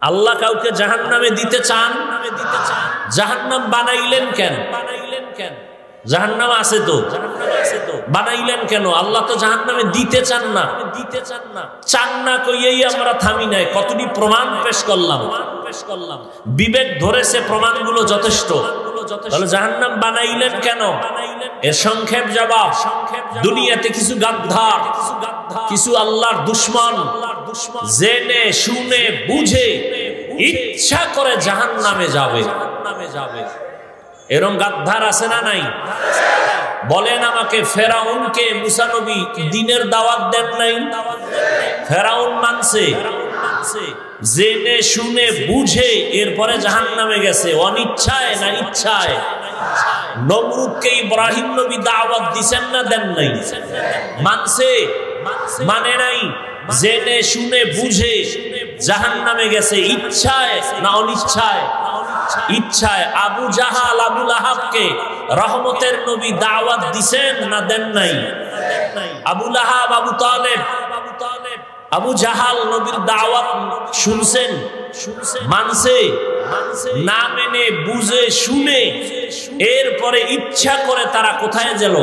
আল্লাহ কাউকে জাহান্নামে দিতে চান? জাহান্নাম বানাইলেন কেন? জাহান্নাম আছে তো, বানাইলেন কেন? আল্লাহ তো জাহান্নামে দিতে চান না। চান না কইয়েই আমরা থামি নাই, কতটি প্রমাণ পেশ করলাম। বিবেক ধরেছে, প্রমাণগুলো যথেষ্ট। তাহলে জাহান্নাম বানাইলেন কেন? এর সংক্ষেপ জবাব, দুনিয়াতে কিছু গাদ্দার, কিছু আল্লাহর দুশমন জেনে শুনে বুঝে ইচ্ছা করে জাহান্নামে যাবে। এরকম গাদ্দার আছে না নাই? বলেন আমাকে, ফেরাউনকে মুসা নবী দিনের দাওয়াত দেন নাই? ফেরাউন মানছে, জেনে শুনে বুঝে এরপরে জাহান্নামে গেছে, অনিচ্ছায় না ইচ্ছায়? নমরুদকে ইব্রাহিম নবী দাওয়াত দিছেন না দেন নাই? মানছে, মানে নাই? জেনে শুনে বুঝে জাহান্নামে গেছে, ইচ্ছায় না অনিচ্ছায়? ইচ্ছায়। আবু জাহাল, আবু লাহাবকে রহমতের নবী দাওয়াত দিছেন না দেন নাই? আবু লাহাব, আবু তালেব, আবু জাহাল নবীর দাওয়াত শুনছেন, মানছে? না মেনে বুঝে শুনে এরপরে ইচ্ছা করে তারা কোথায় গেল?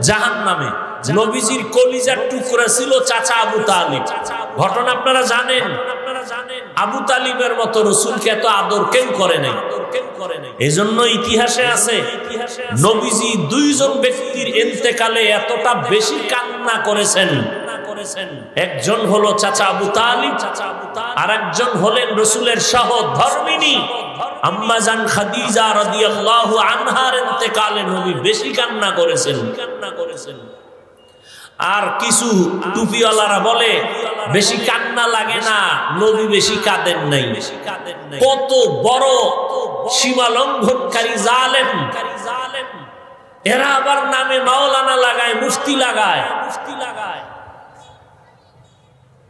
জাহান্নামে। নবীজির কলিজার টুকরা ছিল চাচা আবু তালিব। ঘটনা আপনারা জানেন। আবু তালিবের মতো রসুলকে এত আদর কেউ করে নাই। এজন্য ইতিহাসে আছে, নবীজি দুইজন ব্যক্তির ইন্তেকালে এতটা বেশি কান্না করেছেন। একজন হলো চাচা আবু তালিব, আর একজন হলেন রসুলের সহধর্মিণী আম্মা জান খাদিজা রাদিয়াল্লাহু আনহার ইন্তেকালে নবী বেশি কান্না করেছেন। আর কিছু টুপিওয়ালারা বলে বেশি কান্না লাগে না, নবী বেশি কাঁদেন নাই। কত বড় সীমা লঙ্ঘনকারী জালেম! এরা আবার নামে মাওলানা লাগায়, মুফতি লাগায়।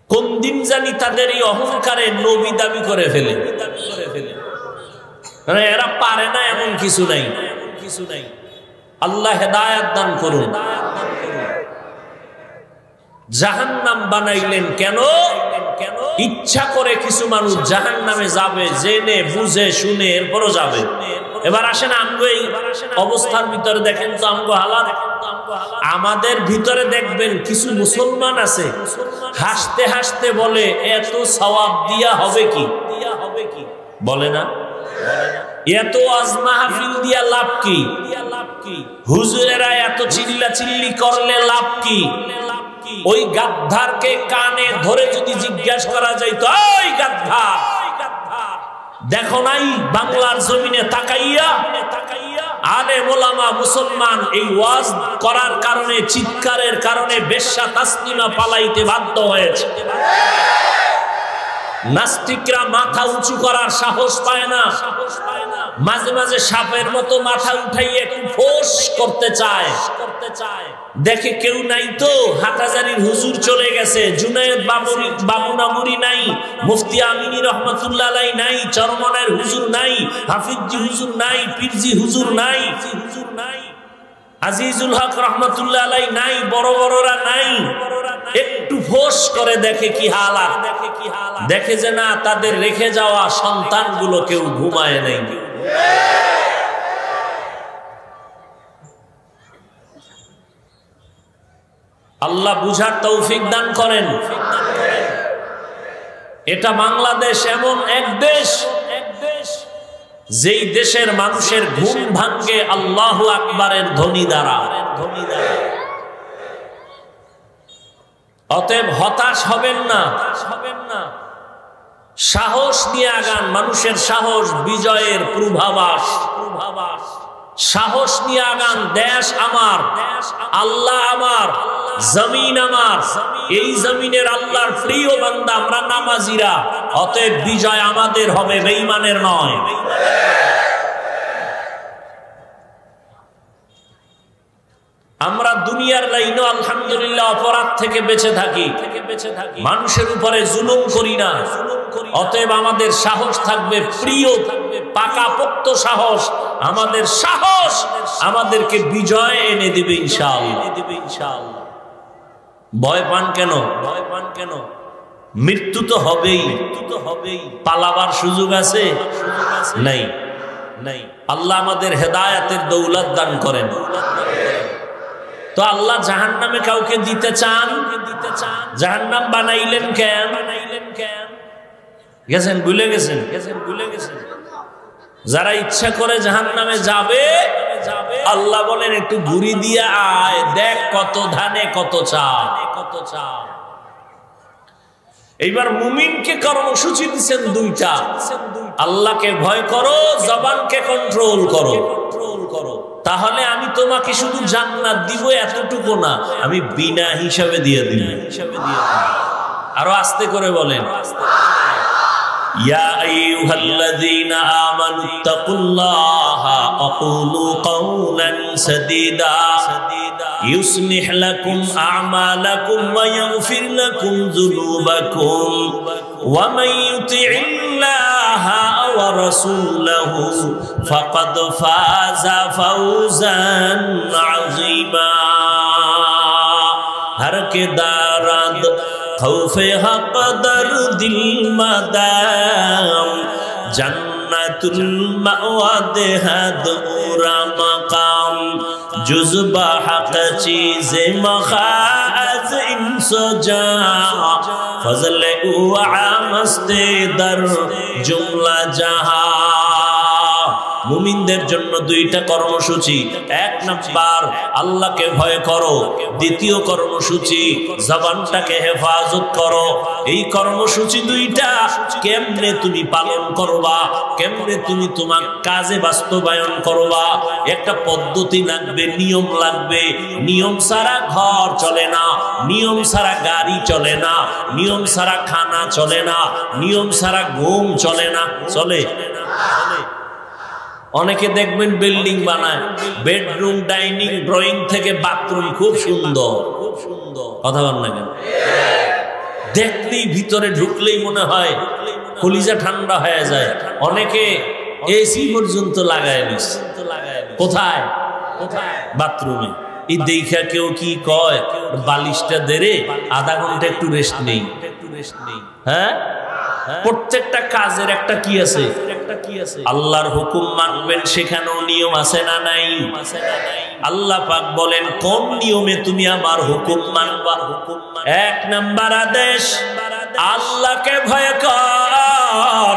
কোন দিন জানি তাদের এই অহংকারে নবী দাবি করে ফেলে। এরা পারে না এমন কিছু নাই। আল্লাহ হেদায়েত দান করুন। জাহান্নাম বানাইলেন কেন? ইচ্ছা করে কিছু মানুষ জাহান্নামে যাবে, জেনে বুঝে শুনে এরপরও যাবে। এবার আসেন আমগো এই অবস্থার ভিতরে দেখেন তো আমগো হালাত। আমাদের ভিতরে দেখবেন কিছু মুসলমান আছে হাসতে হাসতে বলে এত সওয়াব দিয়া হবে কি? বলে না? এত ওয়াজ মাহফিল দিয়া লাভ কি? হুজুরেরা এত চিল্লা চিল্লি করলে লাভ কি? ওই গাদ্দারকে কানে ধরে যদি জিজ্ঞাসা করা যায়, তো ওই গাদ্দার দেখো নাই বাংলার জমিনে তাকাইয়া আলেম ওলামা মুসলমান এই ওয়াজ করার কারণে, চিৎকারের কারণে বেশ্যা তাসলিমা পালাইতে বাধ্য হয়েছে। নাস্তিকরা মাথা উঁচু করার সাহস পায় না, মাঝে মাঝে সাপের মতো মাথা উঠাইয়ে একটু ফোঁস করতে চায়। দেখে কেউ নাই তো, হাটাজারির হুজুর চলে গেছে, জুনায়েদ বাবুনামুরি নাই, মুফতি আমিনী রহমাতুল্লাহ আলাইহি নাই, চরমনের হুজুর নাই, হাফিজি হুজুর নাই, পীরজি হুজুর নাই, আজিজুল হক রহমাতুল্লাহ আলাইহি নাই, বড় বড়রা নাই। একটু ফোঁস করে দেখে কি হালাত, দেখে যে না, তাদের রেখে যাওয়া সন্তানগুলো কেউ ঘুমায় নাই। আল্লাহ বুঝার তৌফিক দান করেন। এটা বাংলাদেশ এমন এক দেশ, যেই দেশের মানুষের ঘুম ভাঙ্গে আল্লাহু আকবারের ধ্বনি দ্বারা। অতএব হতাশ হবেন না, সাহস নিয়ে আগান। মানুষের সাহস বিজয়ের পূর্বাভাস। সাহস নিয়ে আগান। দেশ আমার, আল্লাহ আমার, জমিন আমার। এই জমিনের আল্লাহর প্রিয় বান্দা আমরা নামাজিরা। অতএব বিজয় আমাদের হবে, বেঈমানের নয়। আমরা দুনিয়ার লাইনে আলহামদুলিল্লাহ অপরাধ থেকে বেঁচে থাকি, মানুষের উপরে জুলুম করি না। অতএব আমাদের সাহস থাকবে, প্রিয় পাকাপোক্ত সাহস। আমাদের সাহস আমাদেরকে বিজয় এনে দিবে ইনশাআল্লাহ। ভয় পান কেন? মৃত্যু তো হবেই, পালাবার সুযোগ আছে নাই? আল্লাহ আমাদের হেদায়েতের দৌলত দান করেন। তো আল্লাহ জাহান্নামে কাউকে দিতে চান? জাহান্নাম বানাইলেন কেন? গেছেন ভুলে গেছেন? যারা ইচ্ছা করে জাহান্নামে যাবে, আল্লাহ বলেন একটু ঘুরি দিয়া আয়, দেখ কত ধানে কত চাল। এইবার মুমিনকে কর্মসূচি দিচ্ছেন দুইটা, আল্লাহকে ভয় করো, জবানকে কন্ট্রোল করো। তাহলে আমি তোমাকে শুধু জান্নাত দিব এতটুকু না, আমি বিনা হিসাবে দিয়ে দিব। আরো আস্তে করে বলেন, ইয়া আইয়ুহাল্লাযীনা আমানুত্তাকুল্লাহা ওয়াকুলু কাওলান সাদীদা ইউসলিহ লাকুম আ'মালাকুম ওয়া ইয়াগফির লাকুম যুনুবাকুম ওয়া মান ইউতি'িল্লাহা ওয়া রাসূলাহু ফাকাদ ফাযা ফাওজান আযীমা। হর কে দারাদ খৌফে হক দর দিল মাদাম জান্নাতুল মাওয়া দেহাদ উরা মাকাম জুজবা হক চীজে মখাজ ইনসজা ফজলে উআ মস্তে দর জুমলা জাহা। মুমিনদের জন্য দুইটা কর্মসূচি, এক নাম্বার আল্লাহকে ভয় করো, দ্বিতীয় কর্মসূচি জবানটাকে হেফাজত করো। এই কর্মসূচি দুইটা কেমনে তুমি পালন করবা, কেমনে তুমি তোমার কাজে বাস্তবায়ন করবা, একটা পদ্ধতি লাগবে, নিয়ম লাগবে। নিয়ম ছাড়া ঘর চলে না, নিয়ম ছাড়া গাড়ি চলে না, নিয়ম ছাড়া খানা চলে না, নিয়ম ছাড়া ঘুম চলে না। চলে? অনেকে দেখবেন বিল্ডিং বানায়, বেডরুম, ডাইনিং, ড্রয়িং থেকে বাথরুম খুব সুন্দর, কথা বল না কেন? দেখলেই ভিতরে ঢুকলেই মনে হয় কলিজা ঠান্ডা হয়ে যায়। অনেকে এসি পর্যন্ত লাগায় নিচ্ছে। কোথায়? বাথরুমে। এই দেখা কেউ কি কয়, বালিশটা দেরে আধা ঘন্টা একটু রেস্ট নেই। হ্যাঁ, প্রত্যেকটা কাজের একটা কি আছে? আল্লাহর হুকুম মানবেন, সেখানেও নিয়ম আছে না নাই? আল্লাহ পাক বলেন কোন নিয়মে তুমি আমার হুকুম মানবা। এক নাম্বার আদেশ আল্লাহকে ভয় কর,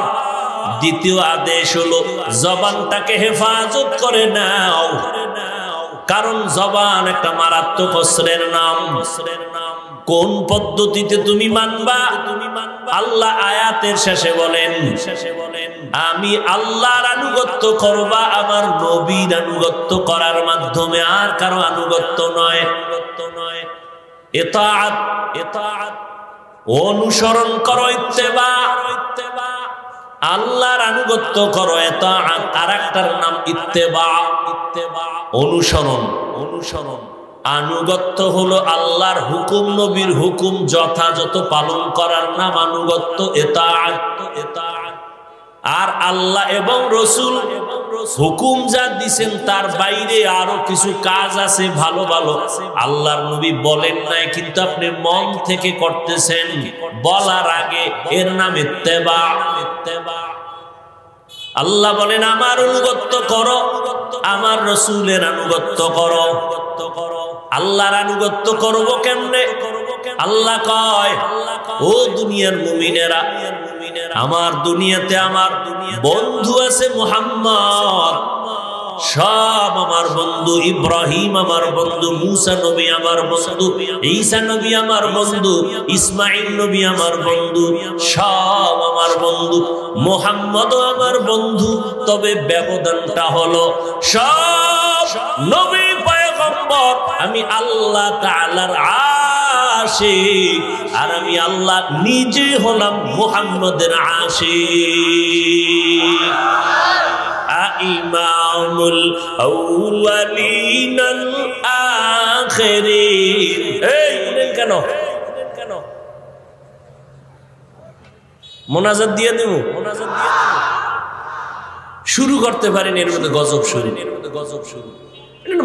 দ্বিতীয় আদেশ হলো জবানটাকে হেফাজত করে নাও, কারণ জবান একটা মারাত্মক অস্ত্রের নাম। কোন পদ্ধতিতে তুমি মানবা? আল্লাহ আয়াতের শেষে বলেন আমি আল্লাহর আনুগত্য করবা আমার নবীর আনুগত্য করার মাধ্যমে, আর কারো আনুগত্য নয়। ইতাআত, অনুসরণ করো, ইত্তেবা, আল্লাহর আনুগত্য করো। ইতাআত আরেকটার নাম ইত্তেবা, অনুসরণ। আনুগত্য হলো আল্লাহর হুকুম, নবীর হুকুম যথাযথ পালন করার নাম আনুগত্য, ইতাআত। আর আল্লাহ এবং রসুল হুকুম যা দিছেন তার বাইরে আরো কিছু কাজ আছে ভালো ভালো, আল্লাহর নবী বলেন নাই, কিন্তু আপনি মন থেকে করতেছেন বলার আগে, এর নাম ইত্তেবা। আল্লাহ বলেন আমার আনুগত্য করো, আমার রসুলের আনুগত্য করো। আল্লাহর আনুগত্য করব কেমনে? আল্লাহ কয় ও দুনিয়ার মুমিনেরা, আমার দুনিয়াতে আমার বন্ধু আছে মুহাম্মদ, সব আমার বন্ধু। ইব্রাহিম আমার বন্ধু, মুসা নবী আমার বন্ধু, ঈসা নবী আমার বন্ধু, ইসমাইল নবী আমার বন্ধু, সব আমার বন্ধু। মুহাম্মদও আমার বন্ধু, তবে ব্যবধানটা হলো সব নবী পয়গম্বর আমি আল্লাহ তাআলার আশিক, আর আমি আল্লাহ নিজে হলাম মুহাম্মদের আশিক। ইমামুল আউয়ালিন আল আখিরিন। এই কেন মোনাজাত দিয়ে দেব? শুরু করতে পারেন, এর মধ্যে গজব শুরু।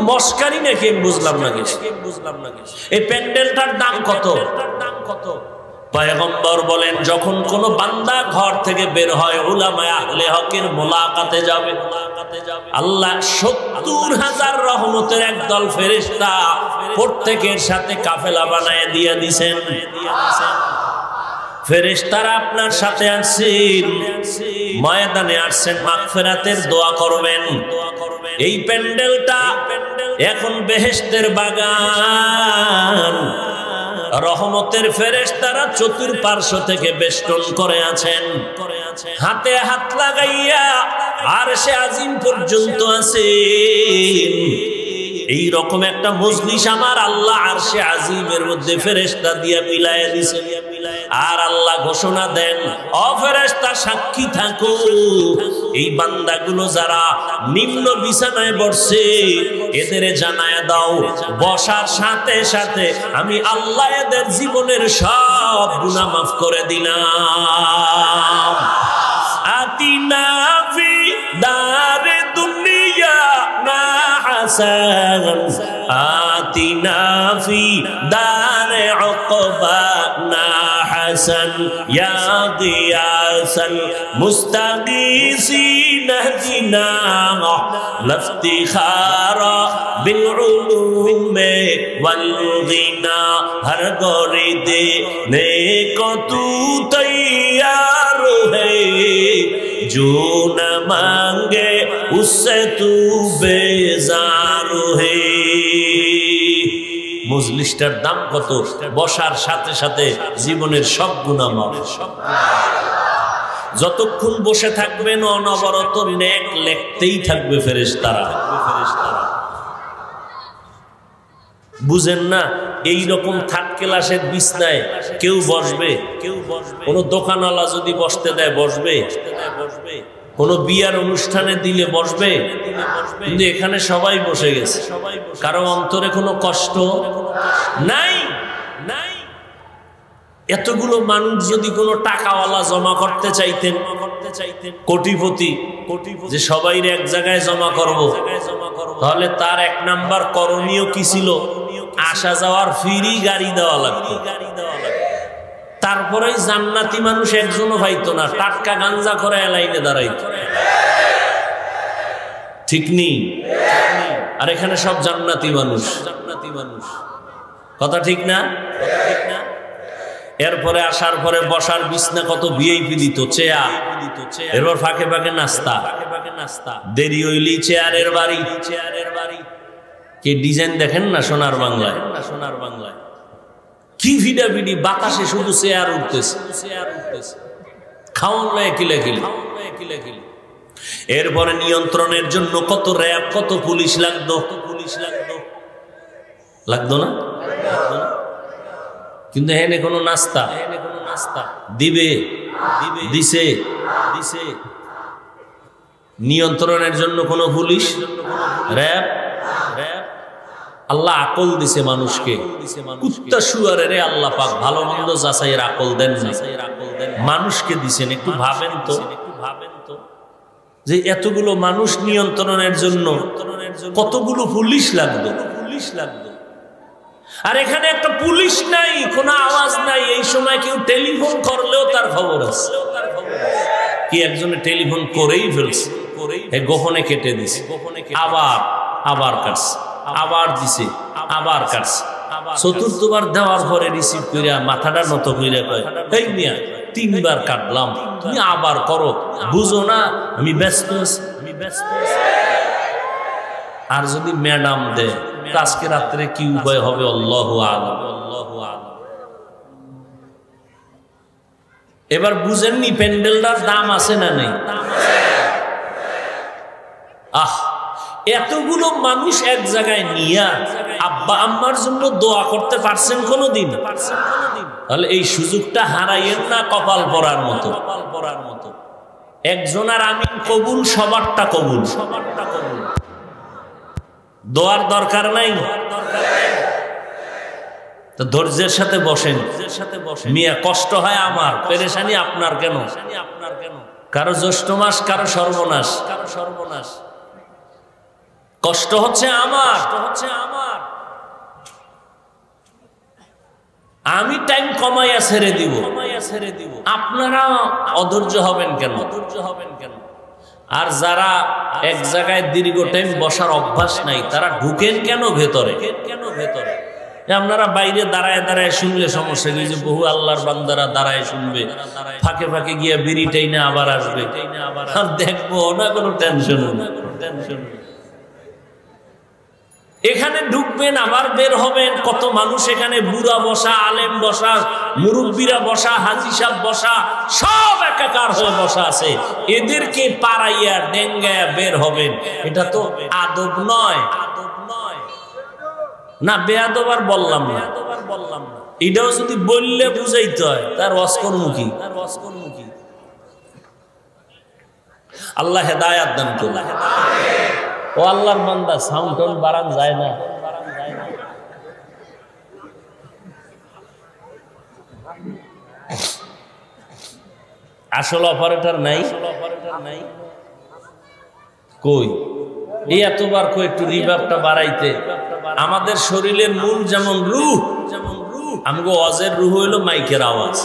মস্কারি নাকি বুঝলাম না। এই প্যান্ডেলটার দাম কত? পয়গম্বর বলেন যখন কোন বান্দা ঘর থেকে বের হয় উলামায়ে আহলে হকের মোলাকাতে যাবে, আল্লাহ ৭০,০০০ রহমতের একদল ফেরেশতা প্রত্যেকের সাথে কাফেলা বানায় দিয়ে দিয়েছেন। ফেরেশতারা আপনার সাথে আসছেন, ময়দানে আসছেন মাগফিরাতের দোয়া করবেন। এই প্যান্ডেলটা এখন বেহেশতের বাগান, রহমতের ফেরেশতারা চতুর্পার্শ্ব থেকে বেষ্টন করে আছেন, হাতে হাত লাগাইয়া আরশে আজিম পর্যন্ত আছেন। এই রকম একটা মজলিস আমার আল্লাহ আরশে আজিমের মধ্যে ফেরেশতা দিয়ে মিলাইয়া দিয়েছেন। আর আল্লাহ ঘোষণা দেন, ও ফেরেশতা সাক্ষী থাকো, এই বান্দাগুলো যারা নিম্ন বিছানায় বসছে এদের জানায়া দাও বসার সাথে সাথে আমি আল্লাহ এদের জীবনের সব গুনাহ মাফ করে দিলাম। আতিনা ফি দারে দুনিয়া না হাসান, আতিনা ফি দারে উকবা না হাসান, ইয়া গিয়াসাল মুস্তাগীসিন ইহদিনা লফতিখারা বিল উলুমে ওয়াল গিনা, হর গরিদে নেকো তু তৈয়ার হে, जो न मांगे उससे तू बेजार है। মজলিসটার দাম কত? বসার সাথে সাথে জীবনের সব গুনাহ মাফ। যতক্ষণ বসে থাকবেন অনবরত নেক লিখতেই থাকবে ফেরেশতারা। বুঝেন না? এই রকম থার্ড ক্লাসের বিছনায় কেউ বসবে? কোন দোকানওয়ালা যদি বসতে দেয় বসবে? কোন বিয়ার অনুষ্ঠানে দিলে বসবে? কিন্তু এখানে সবাই বসে গেছে, কারো অন্তরে কোনো কষ্ট নাই। এতগুলো মানুষ যদি কোনো টাকাওয়ালা জমা করতে চাইতেন, কোটিপতি, যে সবাই এক জায়গায় জমা করব, তাহলে তার এক নাম্বার করণীয় কি ছিল? আসা যাওয়ার ফ্রি গাড়ি দেওয়া লাগতো। তারপরে জান্নাতি মানুষ একজনও পাইতো না, টাটকা গাঞ্জা করে লাইনে দাঁড়াইতো। ঠিক নেই? আর এখানে সব জান্নাতি মানুষ। কথা ঠিক না? এরপরে আসার পরে বসার বিছনা কত ভিআইপি দিত, চেয়ার, এরপর ফাঁকে ফাঁকে নাস্তা, দেরি হইলি চেয়ারের বাড়ি। কি ডিজাইন দেখেন না সোনার বাংলায়? কি ভিডাভিডি, বাতাসে শুধু চেয়ার উঠতেছে, খাওয়ান নয় কিলে কিলে। এরপরে নিয়ন্ত্রণের জন্য কত র্যাব, কত পুলিশ লাগতো না? কিন্তু এখানে কোনো নাস্তা দিবে, দিছে। নিয়ন্ত্রণের জন্য কোনো পুলিশ, র্যাব। আল্লাহ আকল দিছে মানুষকে, কুত্তা শুয়ারে আল্লাহ পাক ভালো মন্দ যাচাইয়ের আকল দেন না, মানুষকে দিছেন। একটু ভাবেন তো যে এতগুলো মানুষ নিয়ন্ত্রণের জন্য কতগুলো পুলিশ লাগতো। আর এখানে একটা পুলিশ নাই, কোনো আওয়াজ নাই। এই সময় কেউ টেলিফোন করলেও তার খবর আছে। কি একজনে টেলিফোন করেই ফেলছে, গোপনে কেটে দিছে, আবার কাটছে, আবার দিছে, আবার কাটছে। চতুর্থবার দেওয়ার পরে রিসিভ করিয়া মাথাটা নত কইরা কয়, এই মিয়া 3 বার কাটলাম, তুমি আবার করো, বুঝো না আমি ব্যস্ত আছি। আর যদি ম্যাডাম দেয় আজকে রাত্রে কি উপায় হবে আল্লাহু আ'লাম। এবার বুঝেননি প্যান্ডেলটার দাম আছে না নেই? এতগুলো মানুষ এক জায়গায় নিয়ে আব্বা আম্মার জন্য দোয়া করতে পারছেন কোনদিন? তাহলে এই সুযোগটা হারাইয়েন না। কপাল পরার মতো একজনের আমিন কবুল, সবারটা কবুল। দোয়ার দরকার নাই। তো ধৈর্যের সাথে বসেন। মিয়া কষ্ট হয় আমার, পেরেশানি আপনার কেন? কারো জ্যৈষ্ঠ মাস, কারো সর্বনাশ। কষ্ট হচ্ছে আমার। আমি টাইম কমাইয়া ছেড়ে দিব, আপনারা অধৈর্য হবেন কেন? আর যারা এক জায়গায় দীর্ঘ টাইম বসার অভ্যাস নাই তারা ঢুকেন কেন ভেতরে? আপনারা বাইরে দাঁড়ায় দাঁড়ায় শুনলে সমস্যা কি? যে বহু আল্লাহর বান্দারা দাঁড়ায় শুনবে, ফাঁকে ফাঁকে গিয়া বিড়িটাই না আবার আসবে, আর দেখবো না, কোনো টেনশন না। এখানে ঢুকবেন আবার বের হবেন, কত মানুষ এখানে, বুড়া বসা, আলেম বসা, মুরব্বীরা বসা, হাজি সাহেব বসা, সব একাকার হয়ে বসা আছে। এদেরকে পাড়াইয়া ডেঙ্গায়া বের হবেন, এটা তো আদব নয় না? বেয়াদব আর বললাম না, এটাও যদি বললে বুঝাইতে হয় তার অস্করমুখী। আল্লাহ হেদায়াত দান করুন। ও আল্লাহর বান্দা, সাউন্ড টোন বাড়ান যায় না? আসল অপারেটর নাই কই? এই এতবার কই একটু রিভার্বটা বাড়াইতে। আমাদের শরীরের মূল যেমন রূহ, আমগো ওয়াজের রূহ হইল মাইকের আওয়াজ।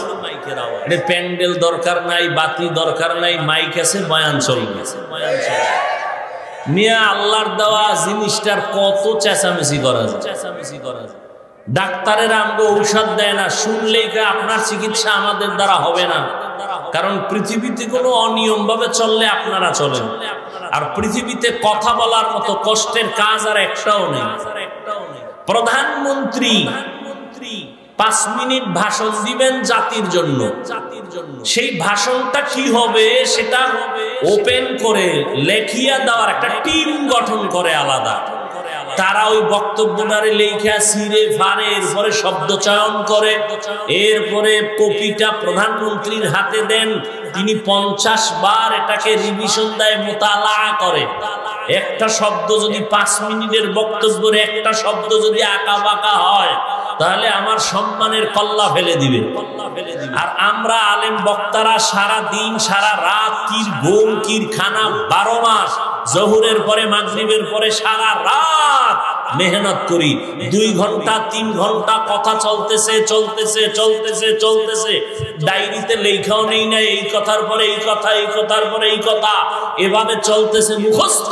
এটা প্যান্ডেল দরকার নাই, বাতি দরকার নাই, মাইক আছে, বয়ান চলবে। মিয়া আল্লাহর দেওয়া জিনিসটার কত চেঁচামেচি করা যায়। ডাক্তারেরা আমগো ঔষধ দেয় না, শুনলেই আপনার চিকিৎসা আমাদের দ্বারা হবে না। কারণ পৃথিবীতে কোনো অনিয়ম ভাবে চললে আপনারা চলেন, আর পৃথিবীতে কথা বলার মতো কষ্টের কাজ আর একটাও নেই। প্রধানমন্ত্রী 5 মিনিট ভাষণ দিবেন জাতির জন্য, সেই ভাষণটা কি হবে সেটা ওপেন করে লেখিয়া দেওয়ার একটা টিম গঠন করে আলাদা। তারা ওই বক্তব্যটারে লেখা ছিঁড়ে ফাড়ে, এরপরে শব্দ চয়ন করে, এরপরে কপিটা প্রধানমন্ত্রীর হাতে দেন, তিনি 50 বার এটাকে রিভিশন দেয়, মোতালা করে। একটা শব্দ যদি 5 মিনিটের বক্তব্যের একটা শব্দ যদি আঁকা বাঁকা হয়, তাহলে আমার সম্মানের কল্লা ফেলে দিবে। আর আমরা আলেম বক্তারা সারা দিন সারা রাত কির ঘুম কির খানা 12 মাস, জোহরের পরে মাগরিবের পরে সারা রাত মেহনত করি। 2 ঘন্টা 3 ঘন্টা কথা চলতেছে চলতেছে চলতেছে চলতেছে, ডায়েরিতে লেখাও নেই না, এই কথার পরে এই কথা, এই কথার পরে এই কথা, এভাবে চলতেছে মুখস্থ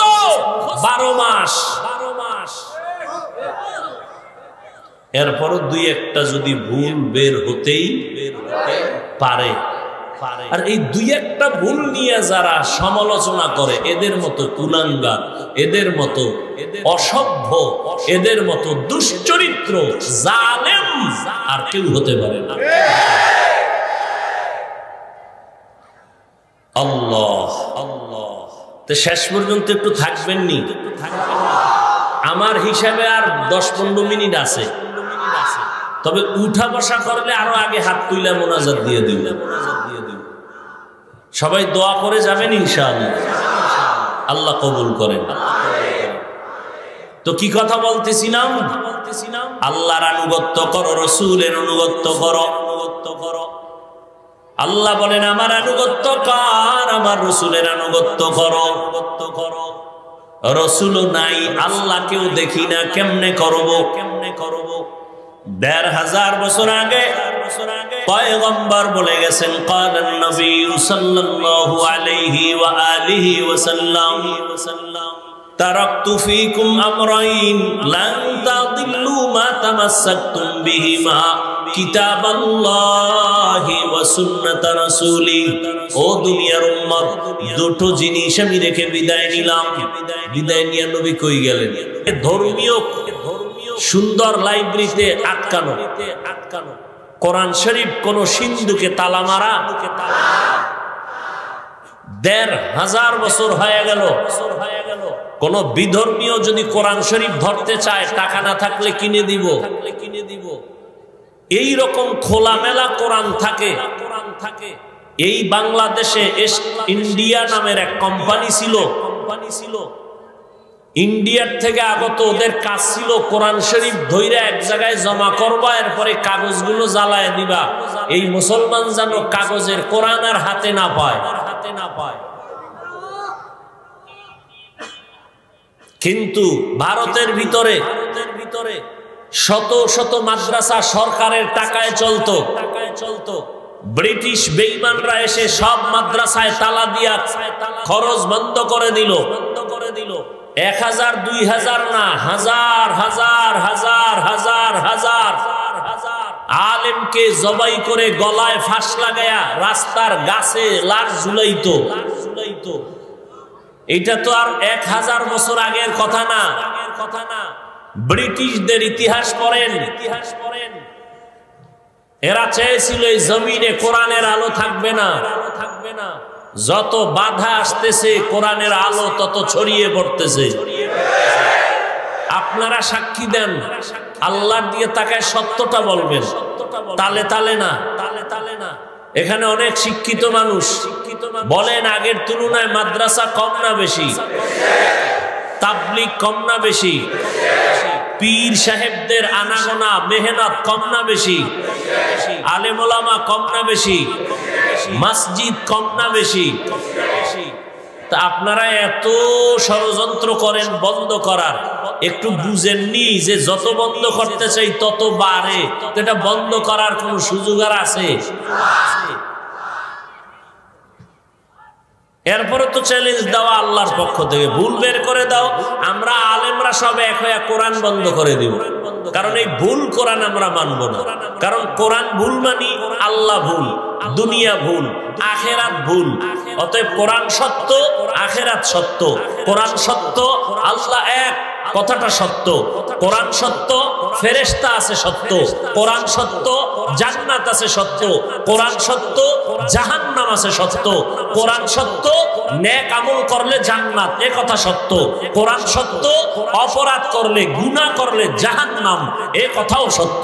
12 মাস। এরপরও 2-1টা যদি ভুল বের হতেই পারে, আর এই 2-1টা ভুল নিয়ে যারা সমালোচনা করে, এদের মতো কুলাঙ্গার, এদের মতো অসভ্য, এদের মতো দুশ্চরিত্র জালেম আর কেউ হতে পারে না। আল্লাহ আল্লাহ। তো শেষ পর্যন্ত একটু থাকবেন নি? আমার হিসাবে আর 10-15 মিনিট আছে, তবে উঠা বসা করলে আরো আগে হাত তুইলা মোনাজাত দিয়ে দিব। সবাই দোয়া করে যাবেন ইনশাআল্লাহ, আল্লাহ কবুল করেন। তো কি কথা বলতেছিলাম? আল্লাহর আনুগত্য করো, রসুলের আনুগত্য করো। আল্লাহ বলেন আমার আনুগত্য কর, আমার রসুলের আনুগত্য করো। রসুলও নাই, আল্লাহকেও দেখি না, কেমনে করব? 1500 বছর আগে পয়গম্বর বলে গেছেন, ক্বালান নবী সাল্লাল্লাহু আলাইহি ওয়া আলিহি ওয়াসাল্লাম, তারাকতু ফীকুম আমরাইন লান তাদিল্লু মা তামাসসাকতুম বিহিমা, কিতাবাল্লাহি ওয়া সুন্নাত রাসূলি। ও দুনিয়ার উম্মত, দুটো জিনিস আমি রেখে বিদায় নিলাম। বিদায় নিয়ে নবী কই গেলেন? ধর্মীয় সুন্দর লাইব্রেরিতে আটকানো কোরআন শরীফ কোন সিন্ধুকে তালা মারা। 1500 বছর হয়ে গেল। কোন বিধর্মীয় যদি কোরআন শরীফ ধরতে চায়, টাকা না থাকলে কিনে দিব। এই রকম খোলামেলা কোরআন থাকে। এই বাংলাদেশে ইন্ডিয়া নামের এক কোম্পানি ছিল। ইন্ডিয়ার থেকে আগত, ওদের কাজ ছিল কোরআন শরীফ ধইরা এক জায়গায় জমা করবা, এরপরে কাগজগুলো জ্বালায় দিবা, এই মুসলমান যেন কাগজের কোরআন আর হাতে না পায়। কিন্তু ভারতের ভিতরে শত শত মাদ্রাসা সরকারের টাকায় চলতো। ব্রিটিশ বেঈমানরা এসে সব মাদ্রাসায় তালা দিয়া খরচ বন্ধ করে দিল। 1000 2000 না, হাজার হাজার হাজার হাজার হাজার আলেমকে জবাই করে গলায় ফাঁস লাগায়া রাস্তার গাছে লাশ ঝুলাইতো। এটা তো আর 1000 বছর আগের কথা না। ব্রিটিশদের ইতিহাস পড়েন। এরা চেয়েছিল এই জমিনে কোরআনের আলো থাকবে না। যত বাধা আসতেছে কোরআনের আলো তত ছড়িয়ে পড়তেছে। আপনারা সাক্ষী দেন, আল্লাহর দিকে তাকায় সত্যটা বলবেন, তালে তালে না। এখানে অনেক শিক্ষিত মানুষ, বলেন আগের তুলনায় মাদ্রাসা কম না বেশি? তাবলীগ কম না বেশি? পীর সাহেবদের আনাগোনা মেহনত কম না বেশি? আলেম ওলামা কম না বেশি? মসজিদ কম না বেশি? তা আপনারা এত ষড়যন্ত্র করেন বন্ধ করার, একটু বুঝেননি যে যত বন্ধ করতে চাই তত বাড়ে? এটা বন্ধ করার কোন সুযোগ আর আছে? এরপরে তো চ্যালেঞ্জ দেওয়া আল্লাহর পক্ষ থেকে, ভুল বের করে দাও, আমরা আলেমরা সব এক হয়ে কোরআন বন্ধ করে দিব। কারণ এই ভুল কোরআন আমরা মানব না। কারণ কোরআন ভুল মানি, আল্লাহ ভুল, দুনিয়া ভুল, আখেরাত ভুল। অতএব কোরআন সত্য, আখেরাত সত্য। কোরআন সত্য, আল্লাহ এক, কথাটা সত্য। কোরআন সত্য, ফেরেশতা আছে সত্য। কোরআন সত্য, জান্নাত আছে সত্য। কোরআন সত্য, জাহান্নাম আছে সত্য। কোরআন সত্য, নেক আমল করলে জান্নাত, এ কথা সত্য। কোরআন সত্য, অপরাধ করলে, গুনাহ করলে জাহান্নাম, এ কথাও সত্য।